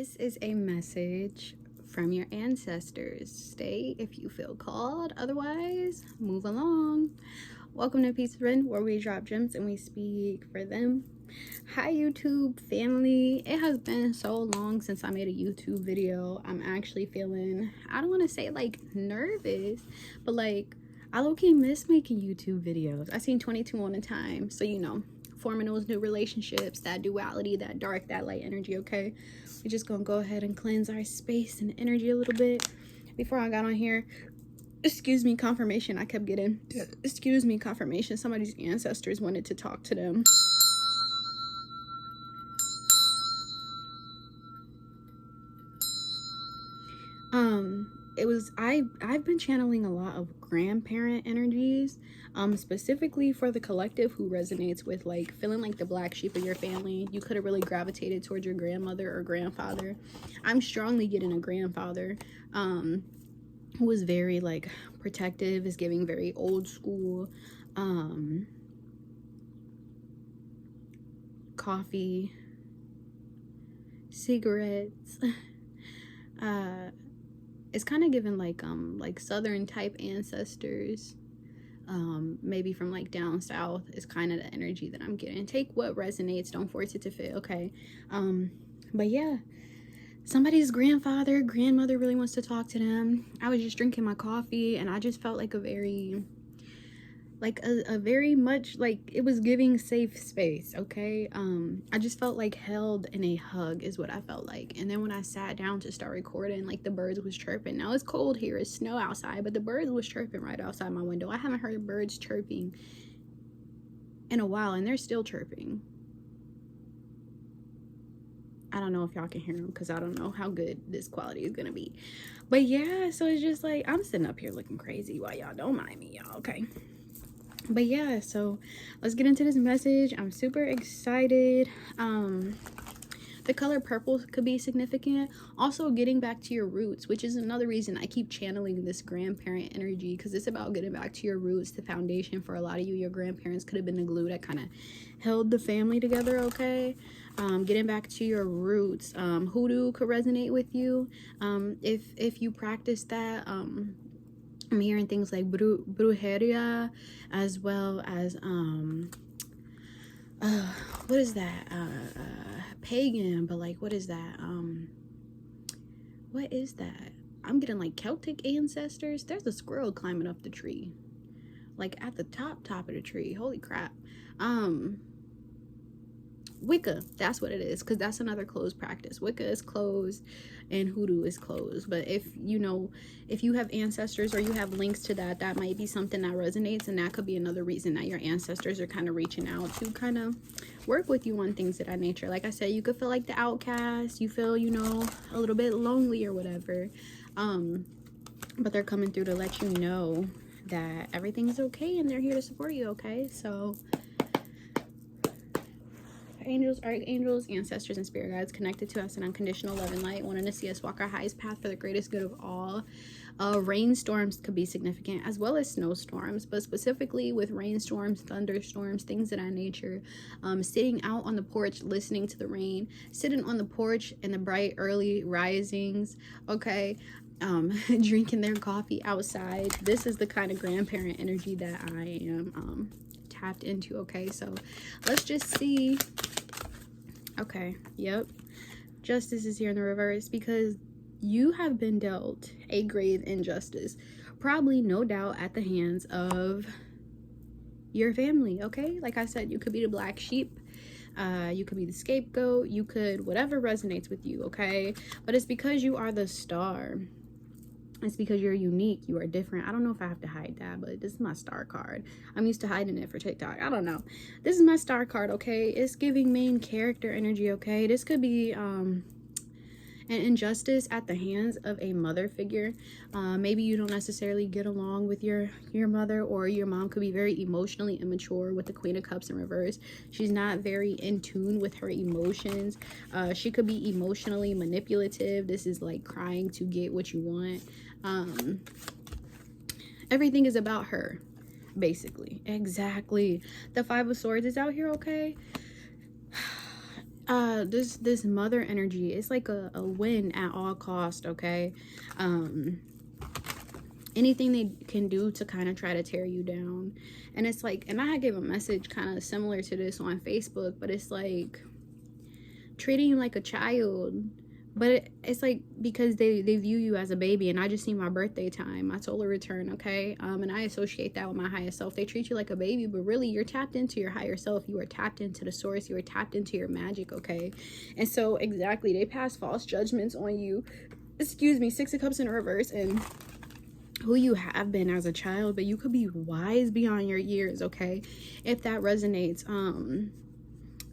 This is a message from your ancestors. Stay if you feel called, otherwise, move along. Welcome to Peace Friend, where we drop gems and we speak for them. Hi, YouTube family. It has been so long since I made a YouTube video. I'm actually feeling, I don't want to say like nervous, but like I low-key miss making YouTube videos. I seen 22 on a time, so you know, forming those new relationships, that duality, that dark, that light energy. Okay, we're just gonna go ahead and cleanse our space and energy a little bit. Before I got on here, excuse me, confirmation I kept getting. Excuse me, confirmation somebody's ancestors wanted to talk to them. It was I've been channeling a lot of grandparent energies, specifically for the collective who resonates with like feeling like the black sheep of your family. You could have really gravitated towards your grandmother or grandfather. I'm strongly getting a grandfather who was very like protective, is giving very old school, coffee, cigarettes. It's kind of given like southern type ancestors, maybe from like down south is kind of the energy that I'm getting. Take what resonates, don't force it to fit, okay? But yeah, somebody's grandfather, grandmother really wants to talk to them. I was just drinking my coffee and I just felt like a very much like it was giving safe space. Okay, I just felt like held in a hug is what I felt like. And then when I sat down to start recording, like the birds was chirping. Now it's cold here, it's snow outside, but the birds was chirping right outside my window. I haven't heard birds chirping in a while, and they're still chirping. I don't know if y'all can hear them because I don't know how good this quality is gonna be, but yeah, so it's just like I'm sitting up here looking crazy while y'all don't mind me, y'all. Okay, but yeah, so let's get into this message. I'm super excited. The color purple could be significant. Also, getting back to your roots, which is another reason I keep channeling this grandparent energy, because it's about getting back to your roots, the foundation. For a lot of you, your grandparents could have been the glue that kind of held the family together. Okay, getting back to your roots. Hoodoo could resonate with you, if you practice that. I'm hearing things like brujeria, as well as what is that? Pagan, but like what is that? What is that? I'm getting like Celtic ancestors. There's a squirrel climbing up the tree, like at the top of the tree. Holy crap. Wicca, that's what it is, because that's another closed practice. Wicca is closed and hoodoo is closed. But if you have ancestors or you have links to that, that might be something that resonates, and that could be another reason that your ancestors are kind of reaching out to kind of work with you on things of that nature. Like I said, you could feel like the outcast, you feel, a little bit lonely or whatever, but they're coming through to let you know that everything's okay and they're here to support you. Okay, so angels, archangels, ancestors, and spirit guides connected to us in unconditional love and light, wanting to see us walk our highest path for the greatest good of all. Rainstorms could be significant, as well as snowstorms, but specifically with rainstorms, thunderstorms, things of that nature. Sitting out on the porch, listening to the rain, sitting on the porch in the bright early risings, okay, drinking their coffee outside. This is the kind of grandparent energy that I am tapped into. Okay, so let's just see. Okay, yep, justice is here in the reverse, because you have been dealt a grave injustice, probably, no doubt, at the hands of your family. Okay, like I said, you could be the black sheep, you could be the scapegoat, you could, whatever resonates with you. Okay, but it's because you are the star. It's because you're unique, you are different. I don't know if I have to hide that, but this is my star card. I'm used to hiding it for TikTok. I don't know. This is my star card, okay? It's giving main character energy, okay? This could be an injustice at the hands of a mother figure. Maybe you don't necessarily get along with your mother, or your mom could be very emotionally immature with the Queen of Cups in reverse. She's not very in tune with her emotions. She could be emotionally manipulative. This is like crying to get what you want. Everything is about her, basically. Exactly. The Five of Swords is out here, okay? This mother energy, it's like a win at all cost, okay? Anything they can do to kind of try to tear you down. And it's like, and I gave a message kind of similar to this on Facebook, but it's like treating you like a child. But it's like, because they view you as a baby, and I just see my birthday time, my solar return, okay? And I associate that with my highest self. They treat you like a baby, but really you're tapped into your higher self. You are tapped into the source. You are tapped into your magic, okay? And so exactly, they pass false judgments on you. Excuse me, 6 of Cups in reverse, and who you have been as a child, but you could be wise beyond your years, okay? If that resonates,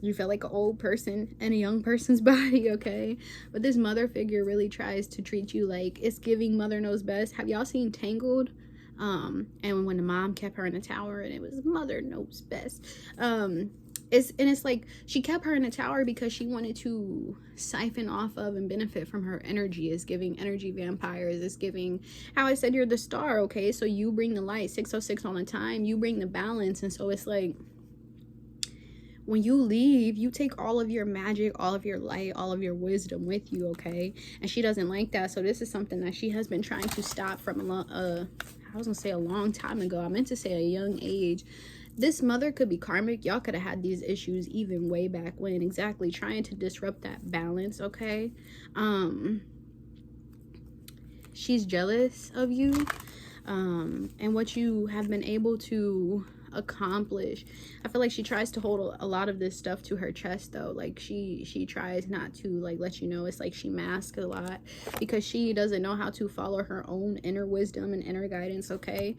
you feel like an old person in a young person's body, okay? But this mother figure really tries to treat you like, it's giving Mother Knows Best. Have y'all seen Tangled? And when the mom kept her in the tower and it was Mother Knows Best. It's like she kept her in the tower because she wanted to siphon off of and benefit from her energy. It's giving energy vampires. It's giving, how I said, you're the star, okay? So you bring the light, 606 all the time. You bring the balance. And so it's like, when you leave, you take all of your magic, all of your light, all of your wisdom with you, okay? And she doesn't like that. So this is something that she has been trying to stop from I was gonna say a long time ago. I meant to say a young age. This mother could be karmic. Y'all could have had these issues even way back when. Exactly, trying to disrupt that balance, okay? She's jealous of you, and what you have been able to accomplish. I feel like she tries to hold a lot of this stuff to her chest, though. Like she tries not to like let you know. It's like she masks a lot because she doesn't know how to follow her own inner wisdom and inner guidance, okay?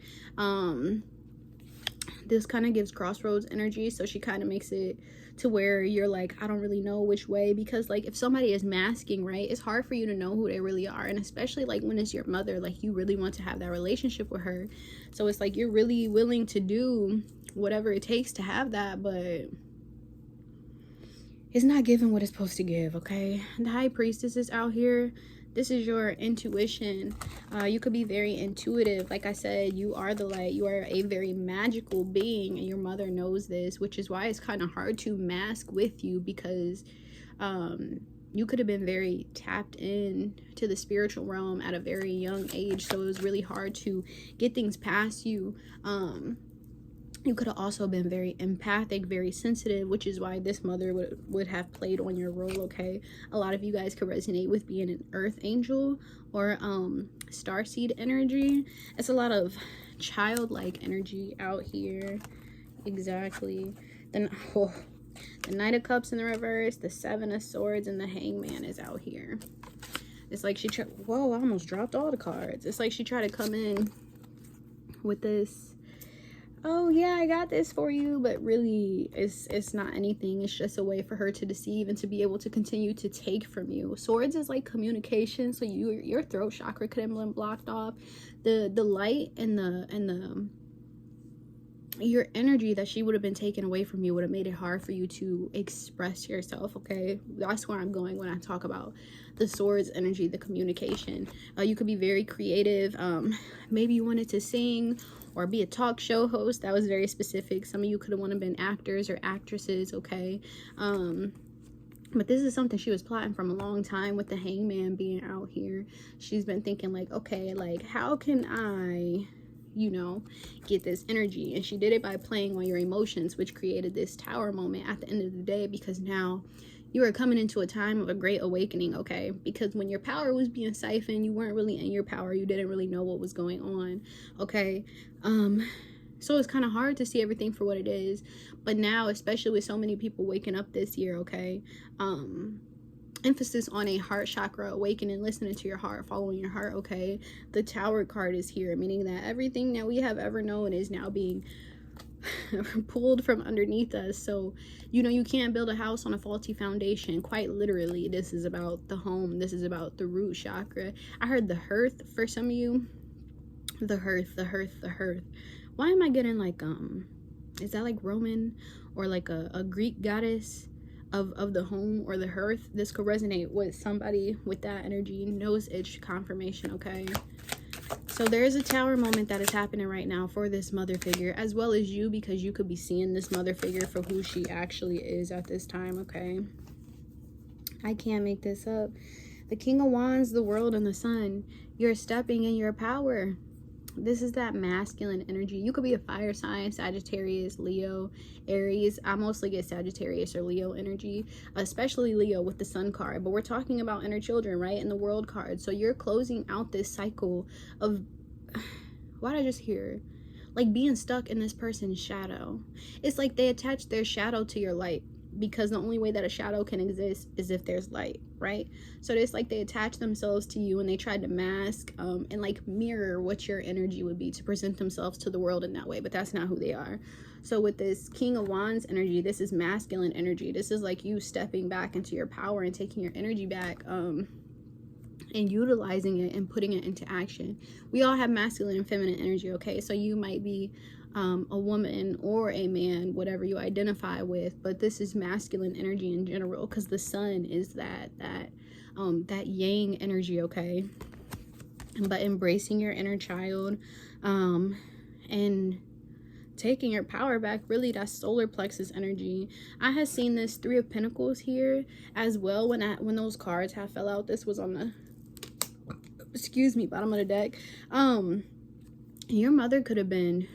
This kind of gives crossroads energy, so she kind of makes it to where you're like, I don't really know which way, because like if somebody is masking, right, it's hard for you to know who they really are. And especially like when it's your mother, like you really want to have that relationship with her, so it's like you're really willing to do whatever it takes to have that, but it's not giving what it's supposed to give, okay? The High Priestess is out here. This is your intuition. You could be very intuitive. Like I said, you are the light. You are a very magical being, and your mother knows this, which is why it's kind of hard to mask with you, because you could have been very tapped in to the spiritual realm at a very young age. So it was really hard to get things past you. You could have also been very empathic, very sensitive, which is why this mother would have played on your role, okay? A lot of you guys could resonate with being an earth angel or starseed energy. It's a lot of childlike energy out here. Exactly. Then the Knight of Cups in the reverse, the Seven of Swords, and the Hangman is out here. It's like she tried, whoa, I almost dropped all the cards. It's like she tried to come in with this, oh yeah, I got this for you, but really it's not anything. It's just a way for her to deceive and to be able to continue to take from you. Swords is like communication, so your throat chakra could have been blocked off. The light and your energy that she would have been taken away from you would have made it hard for you to express yourself, okay? That's where I'm going when I talk about the swords energy, the communication. You could be very creative. Maybe you wanted to sing or be a talk show host. That was very specific. Some of you could have wanted to been actors or actresses, okay? But this is something she was plotting from a long time with the Hangman being out here. She's been thinking like, okay, like how can I, you know, get this energy? And she did it by playing on your emotions, which created this tower moment at the end of the day, because now you are coming into a time of a great awakening, okay? Because when your power was being siphoned, you weren't really in your power. You didn't really know what was going on, okay? So it's kind of hard to see everything for what it is. But now, especially with so many people waking up this year, okay? Emphasis on a heart chakra awakening, listening to your heart, following your heart, okay? The Tower card is here, meaning that everything that we have ever known is now being pulled from underneath us. So, you know, you can't build a house on a faulty foundation. Quite literally, this is about the home. This is about the root chakra. I heard the hearth for some of you. The hearth. Why am I getting like, is that like Roman or like a Greek goddess of the home or the hearth? This could resonate with somebody with that energy. Nose itch confirmation, okay? So there is a tower moment that is happening right now for this mother figure, as well as you, because you could be seeing this mother figure for who she actually is at this time, okay? I can't make this up. The King of Wands, the world, and the sun. You're stepping in your power. This is that masculine energy. You could be a fire sign, Sagittarius, Leo, Aries. I mostly get Sagittarius or Leo energy, especially Leo with the sun card. But we're talking about inner children, right? And the world card. So you're closing out this cycle of, why did I just hear? Like being stuck in this person's shadow. It's like they attach their shadow to your light, because the only way that a shadow can exist is if there's light, right? So it's like they attach themselves to you and they tried to mask and like mirror what your energy would be to present themselves to the world in that way, but that's not who they are. So with this King of Wands energy, this is masculine energy. This is like you stepping back into your power and taking your energy back and utilizing it and putting it into action. We all have masculine and feminine energy, okay? So you might be a woman or a man, whatever you identify with, but this is masculine energy in general, because the sun is that yang energy, okay? But embracing your inner child and taking your power back, really, that's solar plexus energy. I had seen this Three of Pentacles here as well when those cards have fell out. This was on the, excuse me, bottom of the deck. Your mother could have been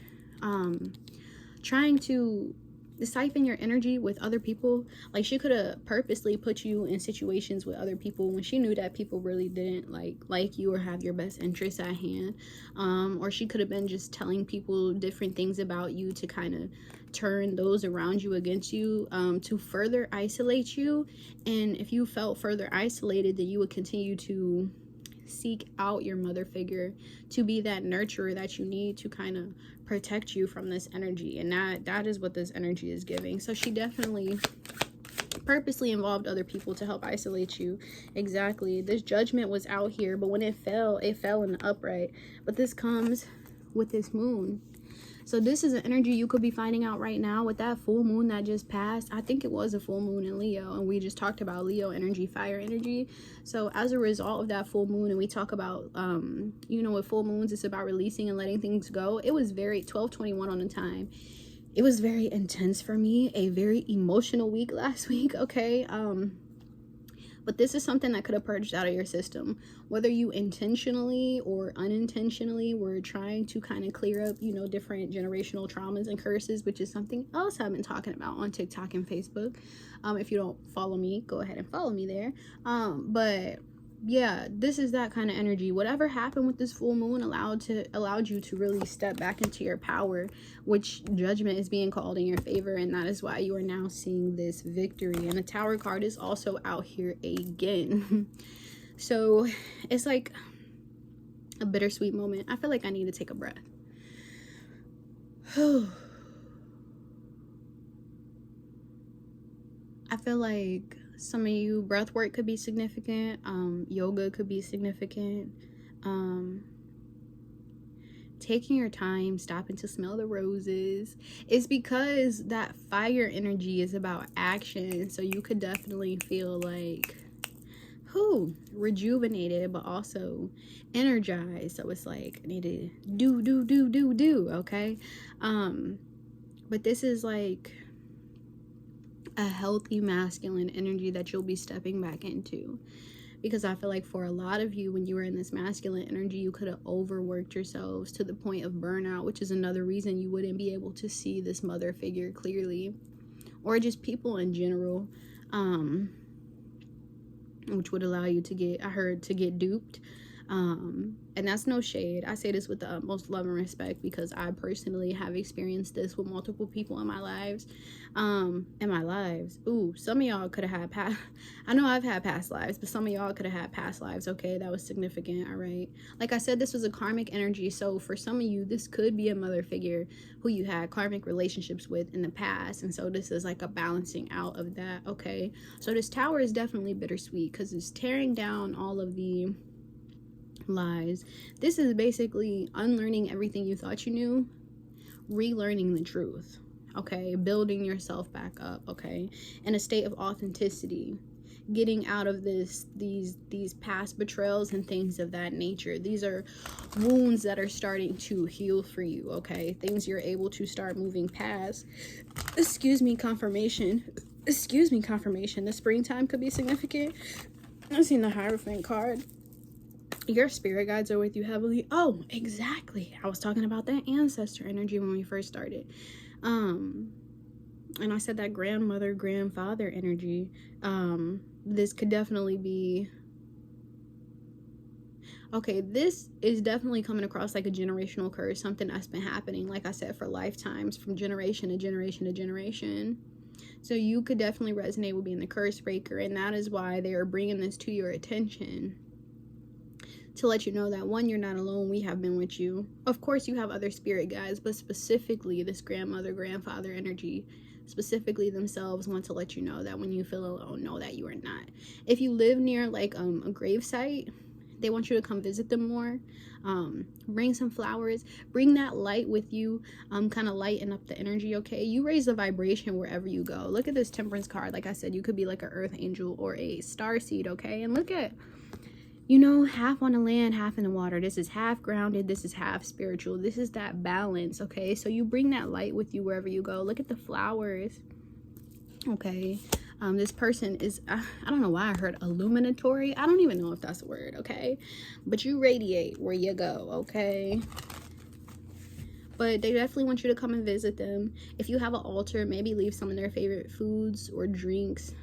trying to siphon your energy with other people. Like she could have purposely put you in situations with other people when she knew that people really didn't like you or have your best interests at hand. Or she could have been just telling people different things about you to kind of turn those around you against you, to further isolate you. And if you felt further isolated, then you would continue to seek out your mother figure to be that nurturer that you need to kind of protect you from this energy. And that is what this energy is giving. So she definitely purposely involved other people to help isolate you. Exactly. This Judgment was out here, but when it fell in the upright. But this comes with this moon. So this is an energy you could be finding out right now with that full moon that just passed. I think it was a full moon in Leo, and we just talked about Leo energy, fire energy. So as a result of that full moon, and we talk about, you know, with full moons, it's about releasing and letting things go. It was very 12:21 on the time. It was very intense for me, a very emotional week last week, okay? But this is something that could have purged out of your system, whether you intentionally or unintentionally were trying to kind of clear up, you know, different generational traumas and curses, which is something else I've been talking about on TikTok and Facebook. If you don't follow me, go ahead and follow me there. But yeah, this is that kind of energy. Whatever happened with this full moon allowed you to really step back into your power, which Judgment is being called in your favor, and that is why you are now seeing this victory. And the Tower card is also out here again. So it's like a bittersweet moment. I feel like I need to take a breath. I feel like some of you, breath work could be significant. Yoga could be significant. Taking your time, stopping to smell the roses. It's because that fire energy is about action. So you could definitely feel like, rejuvenated, but also energized. So it's like, I need to do, okay? But this is like a healthy masculine energy that you'll be stepping back into, because I feel like for a lot of you, when you were in this masculine energy, you could have overworked yourselves to the point of burnout, which is another reason you wouldn't be able to see this mother figure clearly, or just people in general, which would allow you to get duped. And that's no shade. I say this with the utmost love and respect, because I personally have experienced this with multiple people in my lives. Ooh, some of y'all could have had I know I've had past lives, but some of y'all could have had past lives. Okay, that was significant. All right, like I said, this was a karmic energy. So for some of you, this could be a mother figure who you had karmic relationships with in the past, and so this is like a balancing out of that. Okay, so this Tower is definitely bittersweet, because it's tearing down all of the lies. This is basically unlearning everything you thought you knew, relearning the truth, okay? Building yourself back up, okay? In a state of authenticity, getting out of these past betrayals and things of that nature. These are wounds that are starting to heal for you, okay? Things you're able to start moving past. Excuse me, confirmation. excuse me, confirmation. The springtime could be significant. I've seen the Hierophant card. Your spirit guides are with you heavily. Oh, exactly. I was talking about that ancestor energy when we first started. And I said that grandmother, grandfather energy. This could definitely be... Okay, this is definitely coming across like a generational curse, something that's been happening, like I said, for lifetimes, from generation to generation to generation. So you could definitely resonate with being the curse breaker, and that is why they are bringing this to your attention, to let you know that, one, you're not alone. We have been with you. Of course, you have other spirit guides, but specifically this grandmother, grandfather energy, specifically themselves, want to let you know that when you feel alone, know that you are not. If you live near like a grave site, they want you to come visit them more. Bring some flowers, bring that light with you, kind of lighten up the energy. Okay, you raise the vibration wherever you go. Look at this Temperance card. Like I said, you could be like an earth angel or a star seed. Okay, and look at, you know, half on the land, half in the water. This is half grounded, this is half spiritual. This is that balance. Okay, so you bring that light with you wherever you go. Look at the flowers. Okay, this person is, I don't know why I heard illuminatory. I don't even know if that's a word. Okay, but you radiate where you go. Okay, but they definitely want you to come and visit them. If you have an altar, maybe leave some of their favorite foods or drinks.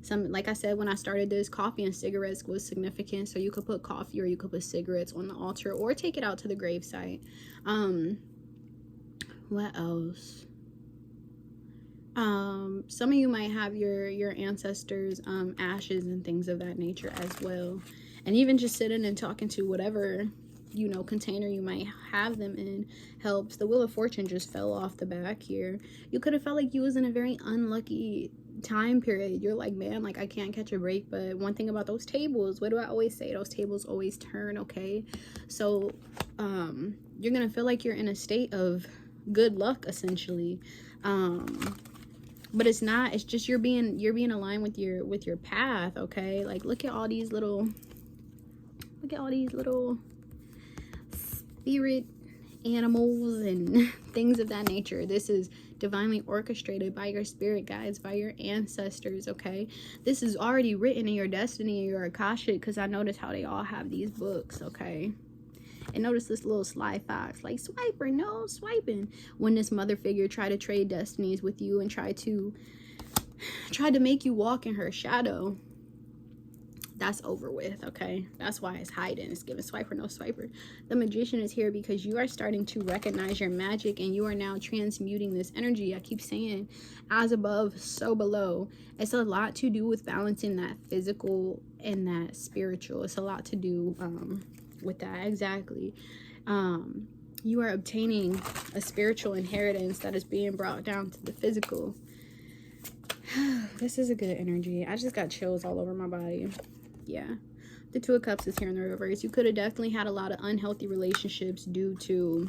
Some, like I said when I started this, coffee and cigarettes was significant, so you could put coffee or you could put cigarettes on the altar, or take it out to the gravesite. What else? Some of you might have your ancestors ashes and things of that nature as well, and even just sitting and talking to whatever, you know, container you might have them in helps. The Wheel of Fortune just fell off the back here. You could have felt like you was in a very unlucky time period. You're like, man, like I can't catch a break. But one thing about those tables, what do I always say? Those tables always turn. Okay, so you're gonna feel like you're in a state of good luck essentially. But it's not, it's just you're being aligned with your path. Okay, like look at all these little spirit animals and things of that nature. This is divinely orchestrated by your spirit guides, by your ancestors. Okay, this is already written in your destiny, in your Akashic, because I noticed how they all have these books. Okay, and notice this little sly fox, like, swiper, no swiping. When this mother figure tried to trade destinies with you and tried to make you walk in her shadow, that's over with. Okay, that's why it's hiding. It's giving swiper, no swiper. The Magician is here because you are starting to recognize your magic, and you are now transmuting this energy. I keep saying, as above, so below. It's a lot to do with balancing that physical and that spiritual. It's a lot to do with that. Exactly. You are obtaining a spiritual inheritance that is being brought down to the physical. This is a good energy. I just got chills all over my body. Yeah, the Two of Cups is here in the reverse. You could have definitely had a lot of unhealthy relationships due to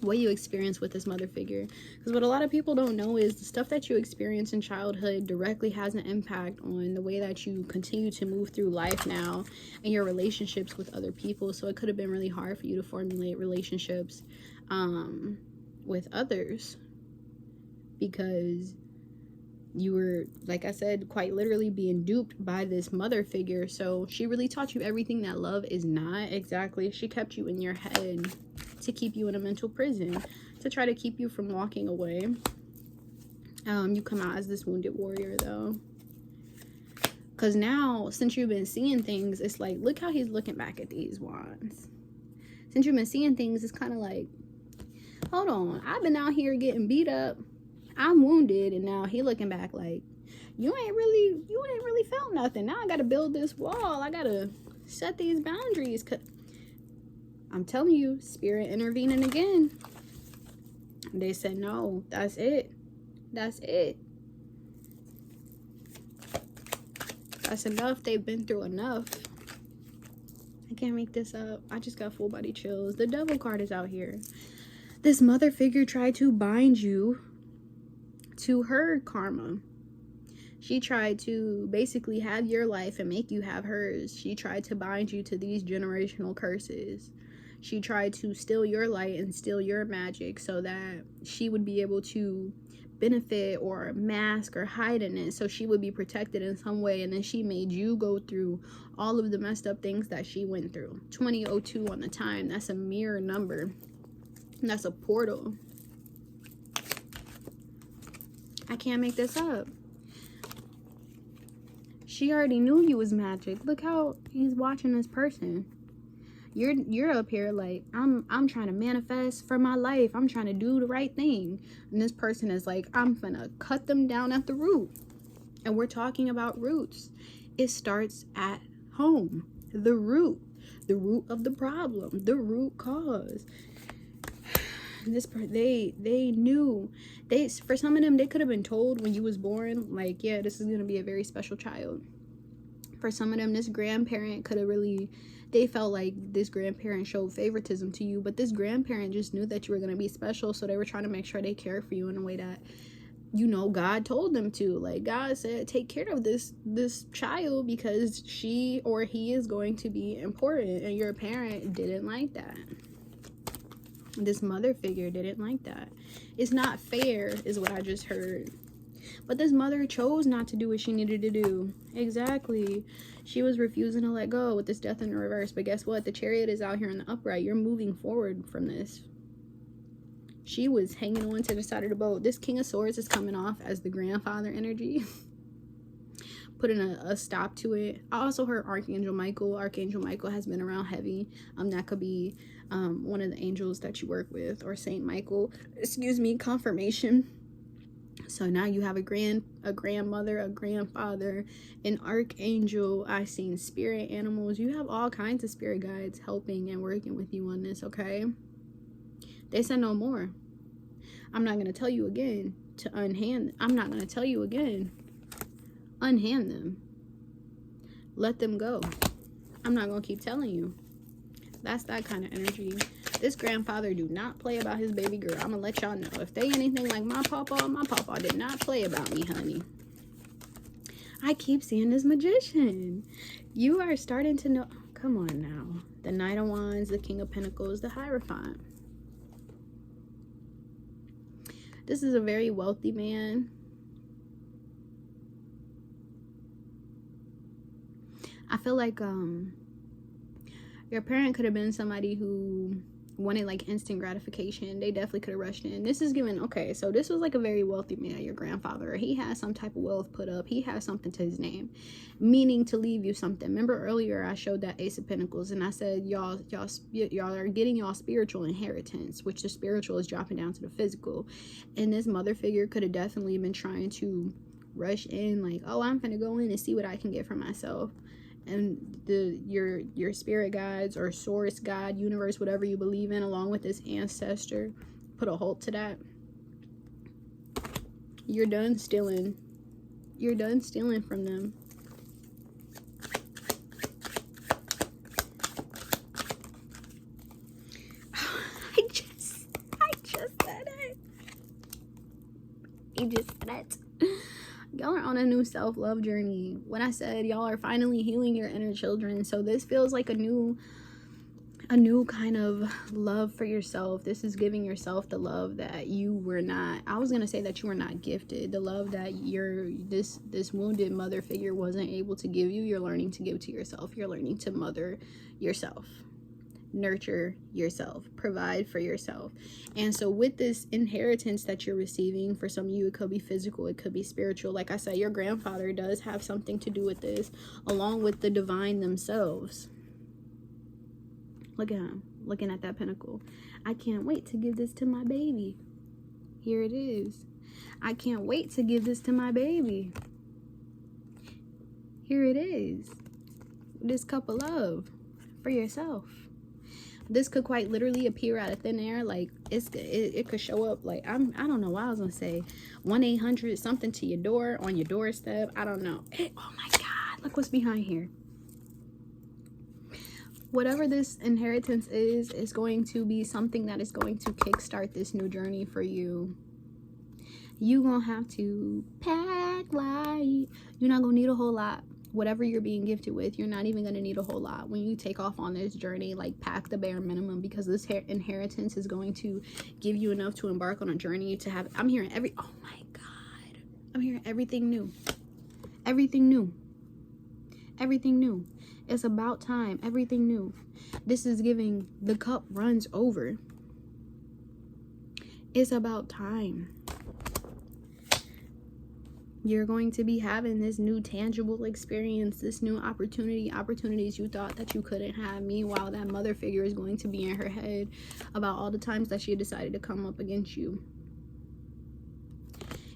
what you experienced with this mother figure. Because what a lot of people don't know is the stuff that you experience in childhood directly has an impact on the way that you continue to move through life now and your relationships with other people. So it could have been really hard for you to formulate relationships with others, because you were, like I said, quite literally being duped by this mother figure. So she really taught you everything that love is not. Exactly. She kept you in your head to keep you in a mental prison, to try to keep you from walking away. You come out as this wounded warrior though, because now, since you've been seeing things, it's like, look how he's looking back at these wands. Since you've been seeing things, it's kind of like, hold on, I've been out here getting beat up, I'm wounded, and now he looking back like, you ain't really felt nothing. Now I gotta build this wall, I gotta set these boundaries. I'm telling you, spirit intervening again. They said, no, that's it, that's enough. They've been through enough. I can't make this up. I just got full body chills. The Devil card is out here. This mother figure tried to bind you to her karma. She tried to basically have your life and make you have hers. She tried to bind you to these generational curses. She tried to steal your light and steal your magic so that she would be able to benefit or mask or hide in it so she would be protected in some way, and then she made you go through all of the messed up things that she went through. 2002 on the time, that's a mirror number. That's a portal. I can't make this up. She already knew you was magic. Look how he's watching this person. You're up here like, I'm trying to manifest for my life. I'm trying to do the right thing. And this person is like, I'm gonna cut them down at the root. And we're talking about roots. It starts at home. The root of the problem, the root cause. They knew. For some of them, they could have been told when you was born, like, yeah, this is gonna be a very special child. For some of them, this grandparent could have really, they felt like this grandparent showed favoritism to you, but this grandparent just knew that you were going to be special, so they were trying to make sure they cared for you in a way that, you know, God told them to. Like, God said, take care of this child because she or he is going to be important, and your parent didn't like that. This mother figure didn't like that. It's not fair, is what I just heard. But this mother chose not to do what she needed to do. Exactly. She was refusing to let go with this death in the reverse. But guess what? The Chariot is out here in the upright. You're moving forward from this. She was hanging on to the side of the boat. This King of Swords is coming off as the grandfather energy. Putting a stop to it. I also heard Archangel Michael. Archangel Michael has been around heavy. That could be one of the angels that you work with. Or Saint Michael. Excuse me. Confirmation. So now you have a grandmother, a grandfather, an archangel. I've seen spirit animals. You have all kinds of spirit guides helping and working with you on this, okay? They said no more. I'm not going to tell you again to unhand. I'm not going to tell you again. Unhand them. Let them go. I'm not going to keep telling you. That's that kind of energy. This grandfather do not play about his baby girl. I'm gonna let y'all know. If they anything like my papa did not play about me, honey. I keep seeing this magician. You are starting to know. Come on now. The Knight of Wands, the King of Pentacles, the Hierophant. This is a very wealthy man. I feel like your parent could have been somebody who wanted like instant gratification. They definitely could have rushed in. This is given, okay, so this was like a very wealthy man, your grandfather. He has some type of wealth put up. He has something to his name, meaning to leave you something. Remember earlier I showed that Ace of Pentacles and I said y'all are getting y'all spiritual inheritance, which the spiritual is dropping down to the physical. And this mother figure could have definitely been trying to rush in like, oh, I'm gonna go in and see what I can get for myself. And your spirit guides or source, God, universe, whatever you believe in, along with this ancestor, put a halt to that. You're done stealing. You're done stealing from them. I just said it. I just said it. Y'all are on a new self-love journey. When I said y'all are finally healing your inner children, so this feels like a new kind of love for yourself. This is giving yourself the love that you were not, I was gonna say that you were not gifted, the love that this wounded mother figure wasn't able to give you. You're learning to give to yourself. You're learning to mother yourself, nurture yourself, provide for yourself. And so with this inheritance that you're receiving, for some of you it could be physical, it could be spiritual. Like I said, your grandfather does have something to do with this, along with the divine themselves. Look at him looking at that pentacle. I can't wait to give this to my baby. Here it is. I can't wait to give this to my baby. Here it is. This cup of love for yourself. This could quite literally appear out of thin air. Like it could show up like, I don't know why I was gonna say 1-800 something to your door, on your doorstep. I don't know. Oh my God, look what's behind here. Whatever this inheritance is going to be something that is going to kickstart this new journey for you. You gonna have to pack light. You're not gonna need a whole lot. Whatever you're being gifted with, you're not even going to need a whole lot when you take off on this journey. Like, pack the bare minimum, because this inheritance is going to give you enough to embark on a journey to have. I'm hearing oh my God, I'm hearing everything new. Everything new. Everything new. It's about time. Everything new. This is giving the cup runs over. It's about time. You're going to be having this new tangible experience, this new opportunities you thought that you couldn't have. Meanwhile, that mother figure is going to be in her head about all the times that she decided to come up against you.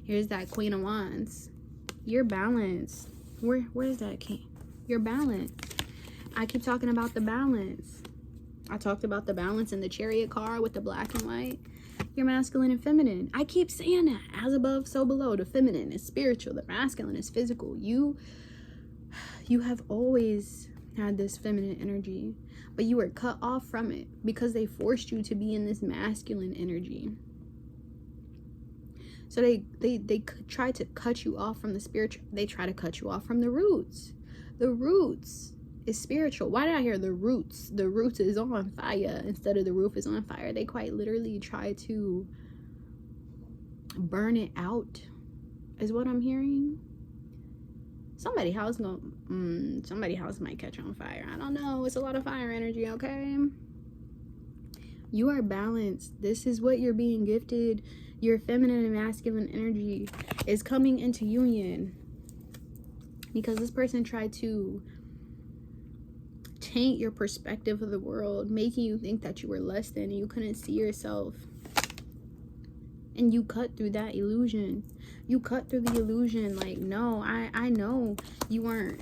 Here's that Queen of Wands. You're balanced. Where's that king? You're balanced. I keep talking about the balance. I talked about the balance in the Chariot card with the black and white. You're masculine and feminine. I keep saying that. As above, so below. The feminine is spiritual. The masculine is physical. You have always had this feminine energy, but you were cut off from it because they forced you to be in this masculine energy. So they try to cut you off from the spiritual. They try to cut you off from the roots. The roots is spiritual. Why did I hear the roots? The roots is on fire instead of the roof is on fire. They quite literally try to burn it out, is what I'm hearing. Somebody's house might catch on fire. I don't know. It's a lot of fire energy, okay? You are balanced. This is what you're being gifted. Your feminine and masculine energy is coming into union because this person tried to taint your perspective of the world, making you think that you were less than and you couldn't see yourself. And you cut through that illusion. You cut through the illusion. Like, no, I know you weren't.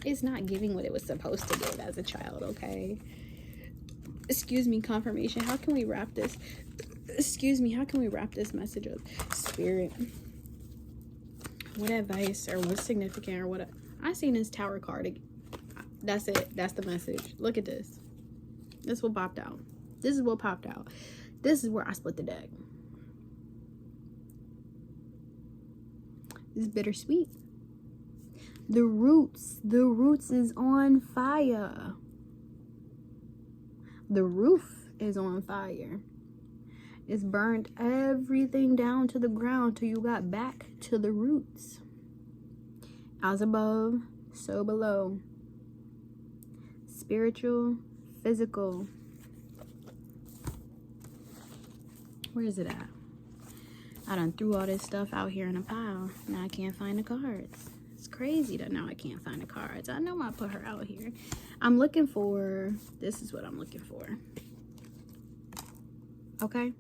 It's not giving what it was supposed to give as a child, okay? Excuse me, confirmation. How can we wrap this? Excuse me, how can we wrap this message up? Spirit, what advice or what's significant or what? I seen this Tower card again. That's it. That's the message. Look at this. This is what popped out. This is what popped out. This is where I split the deck. This is bittersweet. The roots is on fire. The roof is on fire. It's burned everything down to the ground till you got back to the roots. As above, so below. Spiritual, physical. Where is it at? I done threw all this stuff out here in a pile. Now I can't find the cards. It's crazy that now I can't find the cards. I know I put her out here. I'm looking for, this is what I'm looking for. Okay?